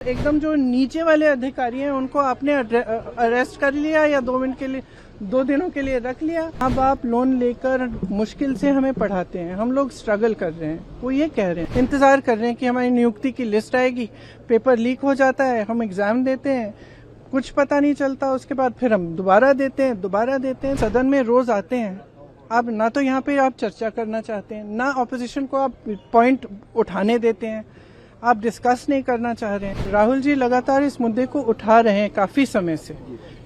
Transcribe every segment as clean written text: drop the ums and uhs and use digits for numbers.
एकदम जो नीचे वाले अधिकारी हैं उनको आपने अरेस्ट कर लिया या 2 मिनट के लिए 2 दिनों के लिए रख लिया। अब आप लोन लेकर मुश्किल से हमें पढ़ाते हैं, हम लोग स्ट्रगल कर रहे हैं। वो ये कह रहे हैं, इंतजार कर रहे हैं कि हमारी नियुक्ति की लिस्ट आएगी, पेपर लीक हो जाता है, हम एग्जाम देते हैं, कुछ पता नहीं चलता, उसके बाद फिर हम दोबारा देते हैं। सदन में रोज आते हैं, आप ना तो यहाँ पे आप चर्चा करना चाहते हैं, ना ऑपोजिशन को आप पॉइंट उठाने देते हैं, आप डिस्कस नहीं करना चाह रहे हैं। राहुल जी लगातार इस मुद्दे को उठा रहे हैं काफी समय से,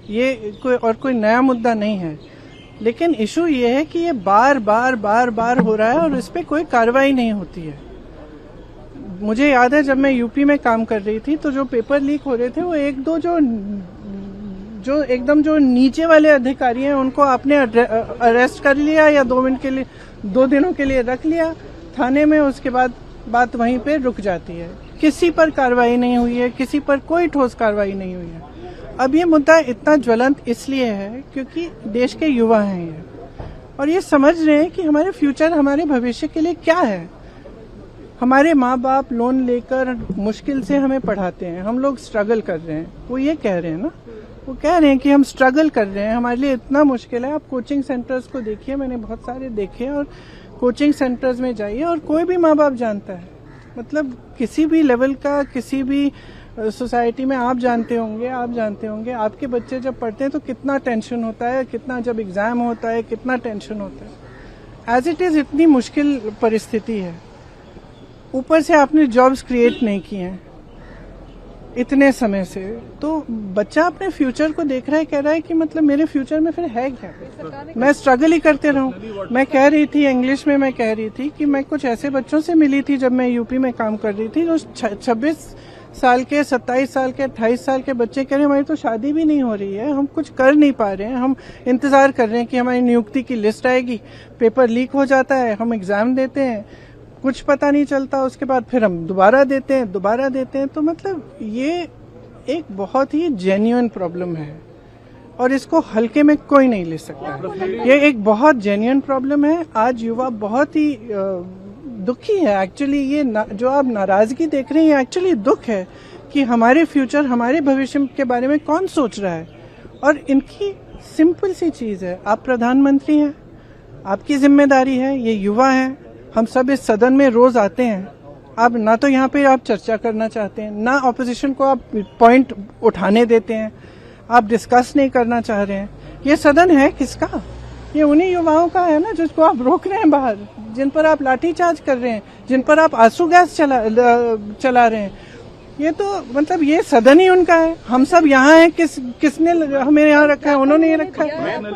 ये कोई नया मुद्दा नहीं है, लेकिन इशू ये है कि ये बार बार हो रहा है और इस पे कोई कार्रवाई नहीं होती है। मुझे याद है जब मैं यूपी में काम कर रही थी तो जो पेपर लीक हो रहे थे वो 1-2 जो एकदम जो नीचे वाले अधिकारी हैं उनको आपने अरेस्ट कर लिया या 2 मिनट के लिए 2 दिनों के लिए रख लिया थाने में, उसके बाद बात वहीं पे रुक जाती है। किसी पर कार्रवाई नहीं हुई है, किसी पर कोई ठोस कार्रवाई नहीं हुई है। अब ये मुद्दा इतना ज्वलंत इसलिए है क्योंकि देश के युवा हैं ये, और ये समझ रहे हैं कि हमारे फ्यूचर, हमारे भविष्य के लिए क्या है। हमारे माँ बाप लोन लेकर मुश्किल से हमें पढ़ाते हैं, हम लोग स्ट्रगल कर रहे हैं। वो ये कह रहे हैं ना, वो कह रहे हैं कि हम स्ट्रगल कर रहे हैं, हमारे लिए इतना मुश्किल है। आप कोचिंग सेंटर्स को देखिए, मैंने बहुत सारे देखे, और कोचिंग सेंटर्स में जाइए और कोई भी माँ बाप जानता है, मतलब किसी भी लेवल का, किसी भी सोसाइटी में आप जानते होंगे आपके बच्चे जब पढ़ते हैं तो कितना टेंशन होता है, कितना जब एग्जाम होता है कितना टेंशन होता है। एज इट इज इतनी मुश्किल परिस्थिति है, ऊपर से आपने जॉब्स क्रिएट नहीं किए हैं इतने समय से, तो बच्चा अपने फ्यूचर को देख रहा है, कह रहा है कि मतलब मेरे फ्यूचर में फिर है क्या, मैं स्ट्रगल ही करते रहूं। मैं कह रही थी इंग्लिश में, मैं कह रही थी कि मैं कुछ ऐसे बच्चों से मिली थी जब मैं यूपी में काम कर रही थी, जो 26 साल के, 27 साल के, 28 साल के बच्चे कह रहे हैं हमारी तो शादी भी नहीं हो रही है, हम कुछ कर नहीं पा रहे हैं, हम इंतजार कर रहे हैं कि हमारी नियुक्ति की लिस्ट आएगी, पेपर लीक हो जाता है, हम एग्जाम देते हैं, कुछ पता नहीं चलता, उसके बाद फिर हम दोबारा देते हैं। तो मतलब ये एक बहुत ही जेन्युइन प्रॉब्लम है और इसको हल्के में कोई नहीं ले सकता। ये एक बहुत जेन्युइन प्रॉब्लम है। आज युवा बहुत ही दुखी है एक्चुअली। ये जो आप नाराजगी देख रहे हैं ये एक्चुअली दुख है कि हमारे फ्यूचर, हमारे भविष्य के बारे में कौन सोच रहा है। और इनकी सिंपल सी चीज है, आप प्रधानमंत्री हैं, आपकी जिम्मेदारी है, ये युवा है, हम सब इस सदन में रोज आते हैं, आप ना तो यहाँ पे आप चर्चा करना चाहते हैं, ना ऑपोजिशन को आप पॉइंट उठाने देते हैं, आप डिस्कस नहीं करना चाह रहे हैं। ये सदन है किसका? ये उन्हीं युवाओं का है ना जिसको आप रोक रहे हैं बाहर, जिन पर आप लाठीचार्ज कर रहे हैं, जिन पर आप आंसू गैस चला रहे हैं। ये तो मतलब ये सदन ही उनका है, हम सब यहाँ हैं, किसने हमें यहाँ रखा है? उन्होंने ये रखा है।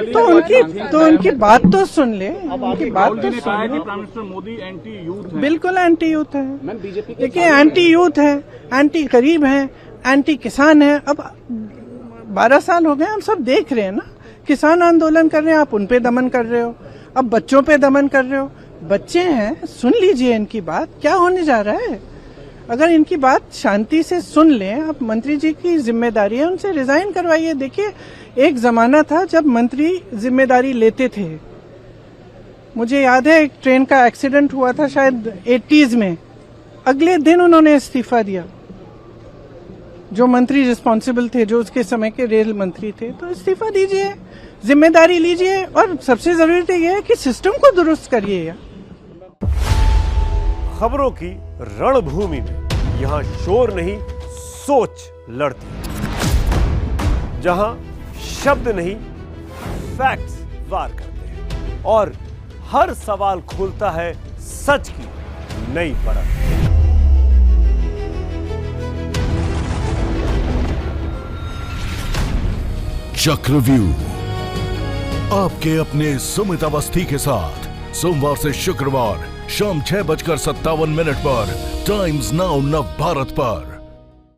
तो उनकी बात तो सुन ले, उनकी बात तो सुन ले। Prime minister Modi anti youth है, बिल्कुल एंटी यूथ है। देखिए एंटी यूथ है, एंटी गरीब है, एंटी किसान है। अब 12 साल हो गए, हम सब देख रहे हैं ना, किसान आंदोलन कर रहे हैं, आप उन पे दमन कर रहे हो, अब बच्चों पे दमन कर रहे हो। बच्चे हैं, सुन लीजिए इनकी बात, क्या होने जा रहा है। अगर इनकी बात शांति से सुन लें, आप मंत्री जी की जिम्मेदारी है, उनसे रिजाइन करवाइए। देखिए एक जमाना था जब मंत्री जिम्मेदारी लेते थे। मुझे याद है एक ट्रेन का एक्सीडेंट हुआ था शायद 80s में, अगले दिन उन्होंने इस्तीफा दिया। जो मंत्री रिस्पॉन्सिबल थे, जो उसके समय के रेल मंत्री थे, तो इस्तीफा दीजिए, जिम्मेदारी लीजिए, और सबसे जरूरी तो यह है कि सिस्टम को दुरुस्त करिए। खबरों की रणभूमि में यहाँ शोर नहीं, सोच लड़ती है, जहां शब्द नहीं, फैक्ट्स वार करते हैं, और हर सवाल खोलता है सच की नई परत। चक्रव्यूह आपके अपने सुमित अवस्थी के साथ सोमवार से शुक्रवार शाम 6:57 पर टाइम्स नाउ नव भारत पर।